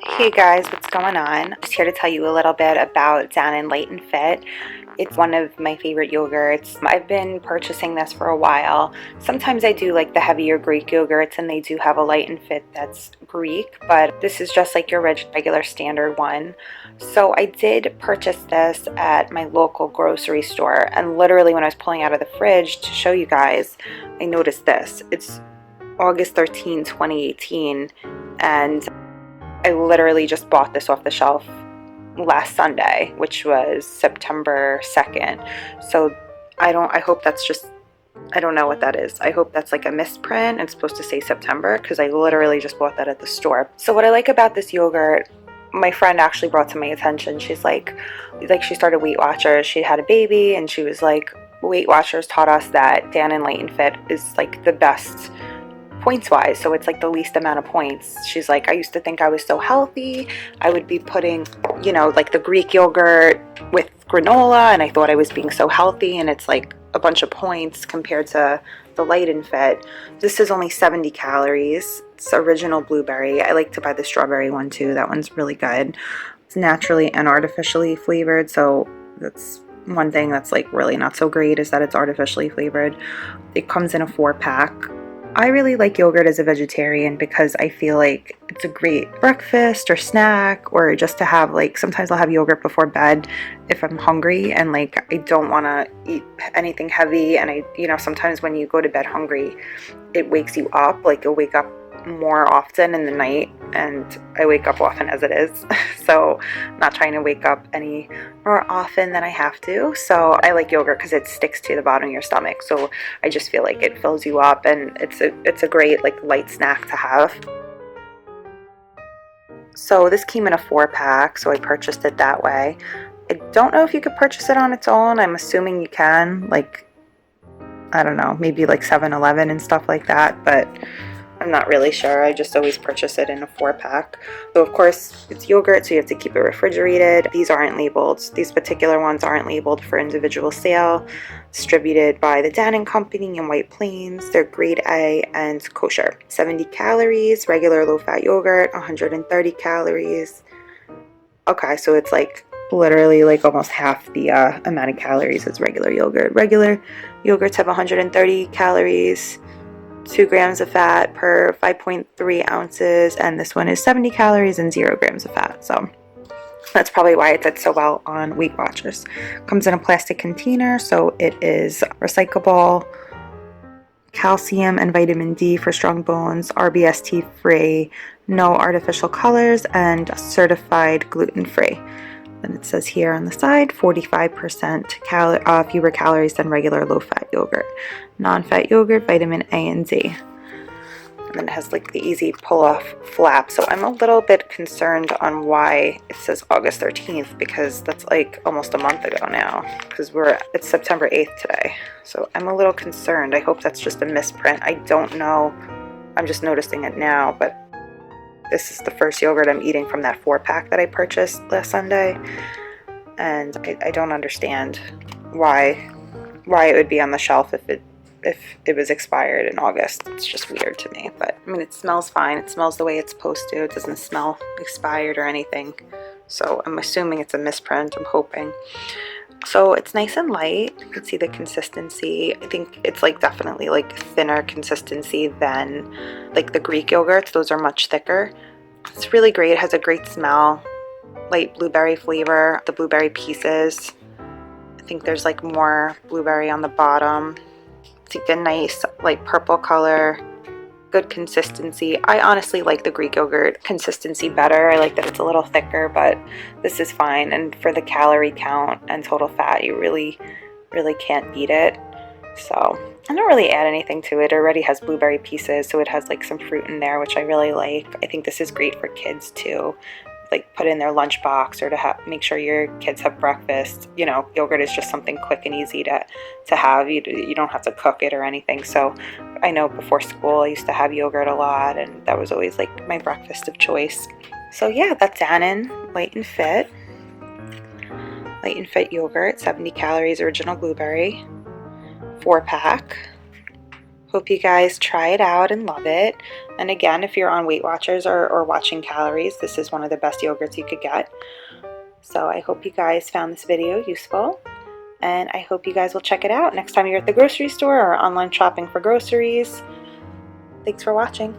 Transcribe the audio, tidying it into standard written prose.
Hey guys, what's going on? Just here to tell you a little bit about Dannon Light Fit. It's one of my favorite yogurts. I've been purchasing this for a while. Sometimes I do like the heavier Greek yogurts, and they do have a Light Fit that's Greek, but this is just like your regular standard one. So I did purchase this at my local grocery store, and literally when I was pulling out of the fridge to show you guys, I noticed this. It's August 13, 2018, and I literally just bought this off the shelf last Sunday, which was September 2nd. So I hope that's just, I don't know what that is. I hope that's like a misprint. It's supposed to say September because I literally just bought that at the store. So what I like about this yogurt, my friend actually brought to my attention. She's like she started Weight Watchers. She had a baby and she was like, Weight Watchers taught us that Dannon Light Fit is like the best points wise, so it's like the least amount of points. She's like, I used to think I was so healthy, I would be putting, like the Greek yogurt with granola, and I thought I was being so healthy, and it's like a bunch of points compared to the Light and Fit. This is only 70 calories. It's original blueberry. I like to buy the strawberry one too. That one's really good. It's naturally and artificially flavored, so that's one thing that's like really not so great, is that it's artificially flavored. It comes in a 4-pack. I really like yogurt as a vegetarian because I feel like it's a great breakfast or snack, or just to have, like, sometimes I'll have yogurt before bed if I'm hungry and like I don't want to eat anything heavy, and sometimes when you go to bed hungry, it wakes you up. Like, you'll wake up more often in the night, and I wake up often as it is. So I'm not trying to wake up any more often than I have to. So I like yogurt because it sticks to the bottom of your stomach. So I just feel like it fills you up, and it's a great like light snack to have. So this came in a 4-pack, so I purchased it that way. I don't know if you could purchase it on its own. I'm assuming you can, like, I don't know, maybe like 7-Eleven and stuff like that, but I'm not really sure. I just always purchase it in a 4-pack. So of course it's yogurt, so you have to keep it refrigerated. These aren't labeled. These particular ones aren't labeled for individual sale. Distributed by the Dannon Company in White Plains. They're grade A and kosher. 70 calories, regular low-fat yogurt, 130 calories. Okay, so it's like literally like almost half the amount of calories as regular yogurt. Regular yogurts have 130 calories. 2 grams of fat per 5.3 ounces, and this one is 70 calories and 0 grams of fat. So that's probably why it did so well on Weight Watchers. Comes in a plastic container, so it is recyclable, calcium and vitamin D for strong bones, RBST free, no artificial colors, and certified gluten free. And it says here on the side, 45% fewer calories than regular low-fat yogurt. Non-fat yogurt, vitamin A and D. And then it has like the easy pull-off flap. So I'm a little bit concerned on why it says August 13th, because that's like almost a month ago now, because it's September 8th today. So I'm a little concerned. I hope that's just a misprint. I don't know. I'm just noticing it now, but this is the first yogurt I'm eating from that 4-pack that I purchased last Sunday, and I don't understand why it would be on the shelf if it was expired in August. It's just weird to me, but I mean, it smells fine. It smells the way it's supposed to. It doesn't smell expired or anything, so I'm assuming it's a misprint. I'm hoping. So it's nice and light. You can see the consistency. I think it's like definitely like thinner consistency than like the Greek yogurts. Those are much thicker. It's really great. It has a great smell. Light blueberry flavor. The blueberry pieces. I think there's like more blueberry on the bottom. It's like a nice like purple color. Good consistency. I honestly like the Greek yogurt consistency better. I like that it's a little thicker, but this is fine. And for the calorie count and total fat, you really can't beat it. So I don't really add anything to it. It already has blueberry pieces, so it has like some fruit in there, which I really like. I think this is great for kids too, like put in their lunchbox, or to make sure your kids have breakfast. Yogurt is just something quick and easy to have. You don't have to cook it or anything. So I know before school I used to have yogurt a lot, and that was always like my breakfast of choice. So yeah, that's Dannon Light and Fit. Light and Fit yogurt, 70 calories, original blueberry, 4-pack. Hope you guys try it out and love it. And again, if you're on Weight Watchers or watching calories, this is one of the best yogurts you could get. So I hope you guys found this video useful, and I hope you guys will check it out next time you're at the grocery store or online shopping for groceries. Thanks for watching.